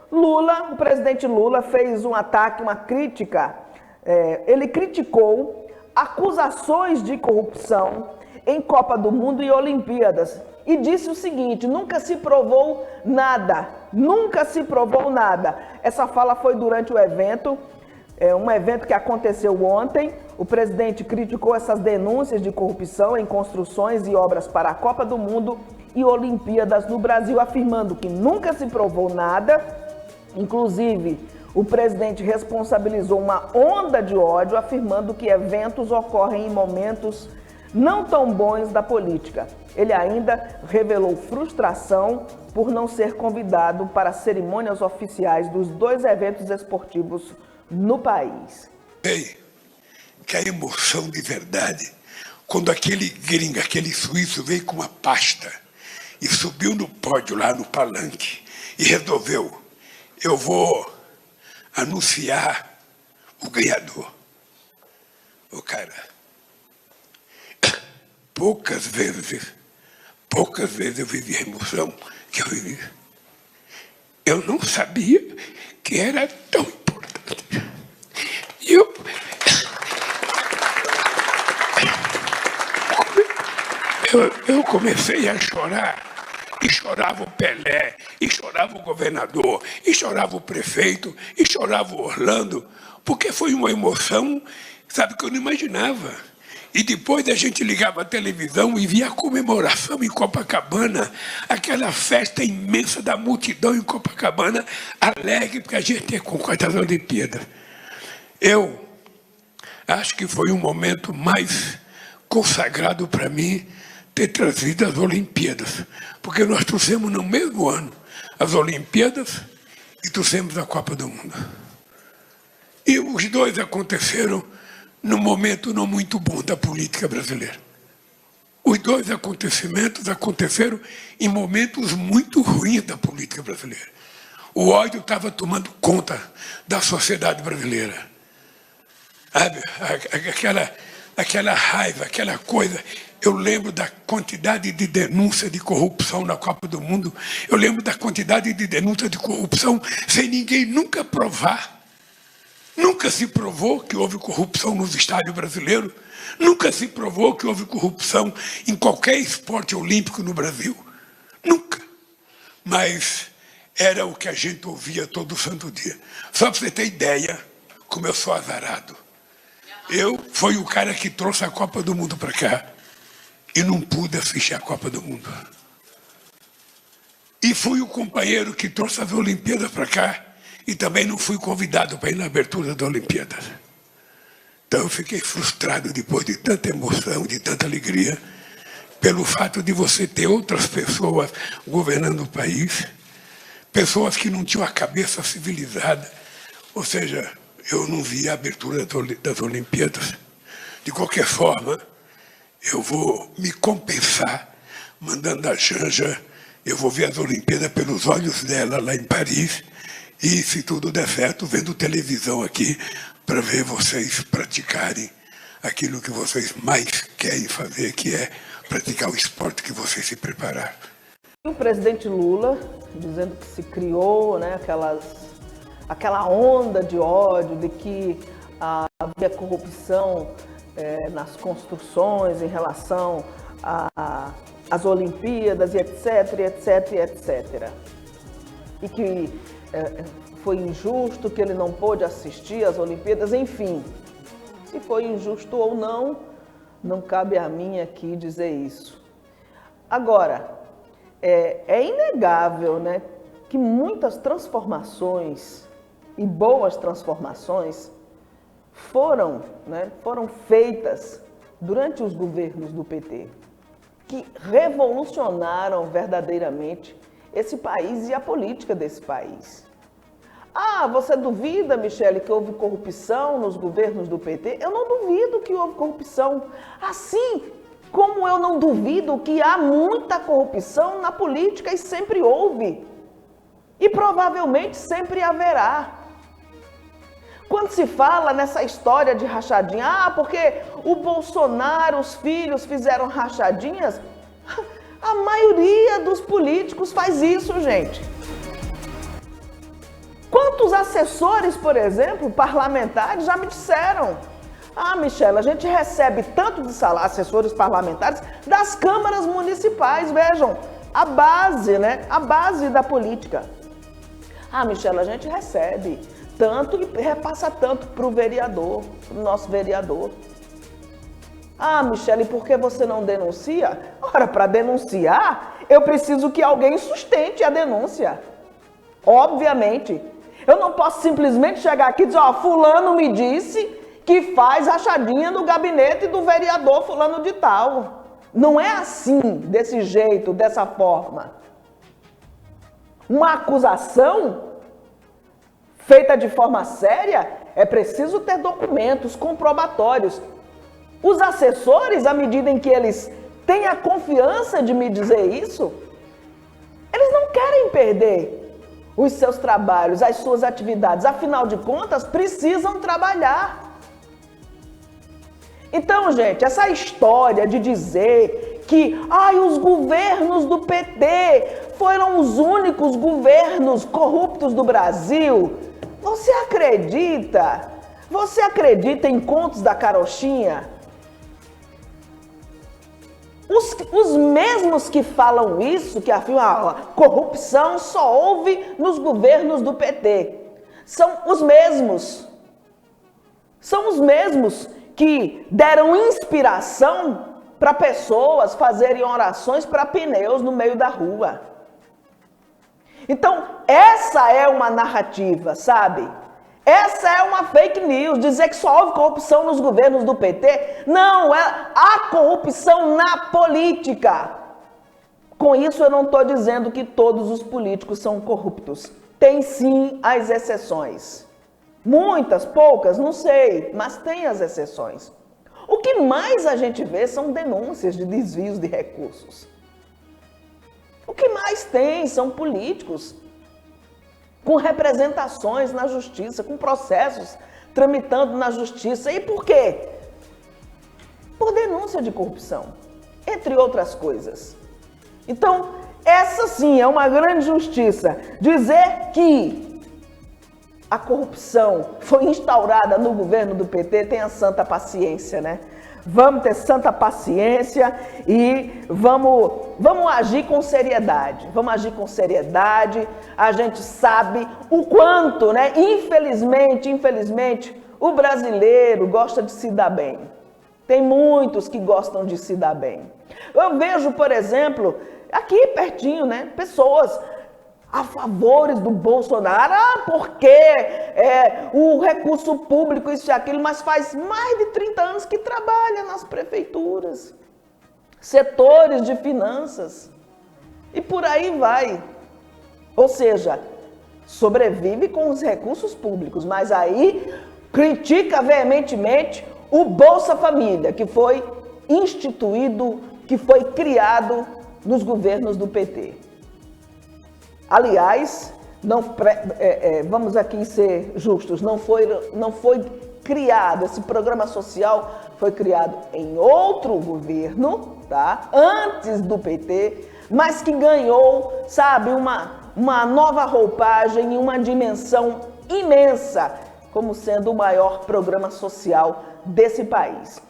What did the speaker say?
O presidente Lula fez um ataque, uma crítica, ele criticou acusações de corrupção em Copa do Mundo e Olimpíadas e disse o seguinte: nunca se provou nada, nunca se provou nada. Essa fala foi durante o evento, um evento que aconteceu ontem. O presidente criticou essas denúncias de corrupção em construções e obras para a Copa do Mundo e Olimpíadas no Brasil, afirmando que nunca se provou nada. Inclusive, o presidente responsabilizou uma onda de ódio, afirmando que eventos ocorrem em momentos não tão bons da política. Ele ainda revelou frustração por não ser convidado para cerimônias oficiais dos 2 eventos esportivos no país. Ei, que a emoção de verdade, quando aquele gringo, aquele suíço veio com uma pasta e subiu no pódio lá no palanque e resolveu: eu vou anunciar o ganhador. O cara, poucas vezes eu vivi a emoção que eu vivi. Eu não sabia que era tão importante. E eu comecei a chorar. E chorava o Pelé, e chorava o governador, e chorava o prefeito, e chorava o Orlando, porque foi uma emoção, sabe, que eu não imaginava. E depois a gente ligava a televisão e via a comemoração em Copacabana, aquela festa imensa da multidão em Copacabana, alegre porque a gente ia conquistar as Olimpíadas. Eu acho que foi um momento mais consagrado para mim ter trazido as Olimpíadas, porque nós trouxemos no mesmo ano as Olimpíadas e trouxemos a Copa do Mundo. E os 2 aconteceram num momento não muito bom da política brasileira. Os 2 acontecimentos aconteceram em momentos muito ruins da política brasileira. O ódio estava tomando conta da sociedade brasileira. Aquela raiva, aquela coisa. Eu lembro da quantidade de denúncia de corrupção na Copa do Mundo. Eu lembro da quantidade de denúncia de corrupção sem ninguém nunca provar. Nunca se provou que houve corrupção nos estádios brasileiros. Nunca se provou que houve corrupção em qualquer esporte olímpico no Brasil. Nunca. Mas era o que a gente ouvia todo santo dia. Só para você ter ideia, como eu sou azarado. Eu fui o cara que trouxe a Copa do Mundo para cá. E não pude assistir a Copa do Mundo. E fui o companheiro que trouxe as Olimpíadas para cá e também não fui convidado para ir na abertura das Olimpíadas. Então eu fiquei frustrado depois de tanta emoção, de tanta alegria, pelo fato de você ter outras pessoas governando o país, pessoas que não tinham a cabeça civilizada. Ou seja, eu não vi a abertura das Olimpíadas. De qualquer forma, eu vou me compensar, mandando a Janja, eu vou ver as Olimpíadas pelos olhos dela lá em Paris, e se tudo der certo, vendo televisão aqui, para ver vocês praticarem aquilo que vocês mais querem fazer, que é praticar o esporte que vocês se prepararam. O presidente Lula dizendo que se criou, né, aquela onda de ódio, de que havia corrupção nas construções em relação às Olimpíadas, e etc, etc, etc. E que foi injusto, que ele não pôde assistir às Olimpíadas, enfim. Se foi injusto ou não, não cabe a mim aqui dizer isso. Agora, é inegável, né, que muitas transformações, e boas transformações, foram feitas durante os governos do PT, que revolucionaram verdadeiramente esse país e a política desse país. Ah, você duvida, Michele, que houve corrupção nos governos do PT? Eu não duvido que houve corrupção. Assim como eu não duvido que há muita corrupção na política, e sempre houve. E provavelmente sempre haverá. Quando se fala nessa história de rachadinha, porque o Bolsonaro, os filhos fizeram rachadinhas, a maioria dos políticos faz isso, gente. Muitos assessores, por exemplo, parlamentares, já me disseram: ah, Michela, a gente recebe tanto de salário, assessores parlamentares, das câmaras municipais, vejam, a base, né? A base da política. Ah, Michela, a gente recebe tanto e repassa tanto para o vereador, para o nosso vereador. Ah, Michela, e por que você não denuncia? Ora, para denunciar, eu preciso que alguém sustente a denúncia. Obviamente. Eu não posso simplesmente chegar aqui e dizer: ó, fulano me disse que faz rachadinha no gabinete do vereador fulano de tal. Não é assim, desse jeito, dessa forma. Uma acusação feita de forma séria, é preciso ter documentos comprobatórios. Os assessores, à medida em que eles têm a confiança de me dizer isso, eles não querem perder os seus trabalhos, as suas atividades. Afinal de contas, precisam trabalhar. Então, gente, essa história de dizer que os governos do PT foram os únicos governos corruptos do Brasil, você acredita? Você acredita em contos da carochinha? Os mesmos que falam isso, que afirmam a corrupção só houve nos governos do PT, são os mesmos. São os mesmos que deram inspiração para pessoas fazerem orações para pneus no meio da rua. Então, essa é uma narrativa, sabe? Essa é uma fake news, dizer que só houve corrupção nos governos do PT. Não, há corrupção na política. Com isso eu não estou dizendo que todos os políticos são corruptos. Tem sim as exceções. Muitas, poucas, não sei, mas tem as exceções. O que mais a gente vê são denúncias de desvios de recursos. O que mais tem são políticos com representações na justiça, com processos tramitando na justiça. E por quê? Por denúncia de corrupção, entre outras coisas. Então, essa sim é uma grande injustiça. Dizer que a corrupção foi instaurada no governo do PT, tenha santa paciência, né? Vamos ter santa paciência e vamos agir com seriedade. Vamos agir com seriedade. A gente sabe o quanto, né? Infelizmente, o brasileiro gosta de se dar bem. Tem muitos que gostam de se dar bem. Eu vejo, por exemplo, aqui pertinho, né? Pessoas a favores do Bolsonaro, porque o recurso público, isso e aquilo, mas faz mais de 30 anos que trabalha nas prefeituras, setores de finanças, e por aí vai. Ou seja, sobrevive com os recursos públicos, mas aí critica veementemente o Bolsa Família, que foi instituído, que foi criado nos governos do PT. Aliás, vamos aqui ser justos, não foi criado, esse programa social foi criado em outro governo, tá? Antes do PT, mas que ganhou, sabe, uma nova roupagem e uma dimensão imensa, como sendo o maior programa social desse país.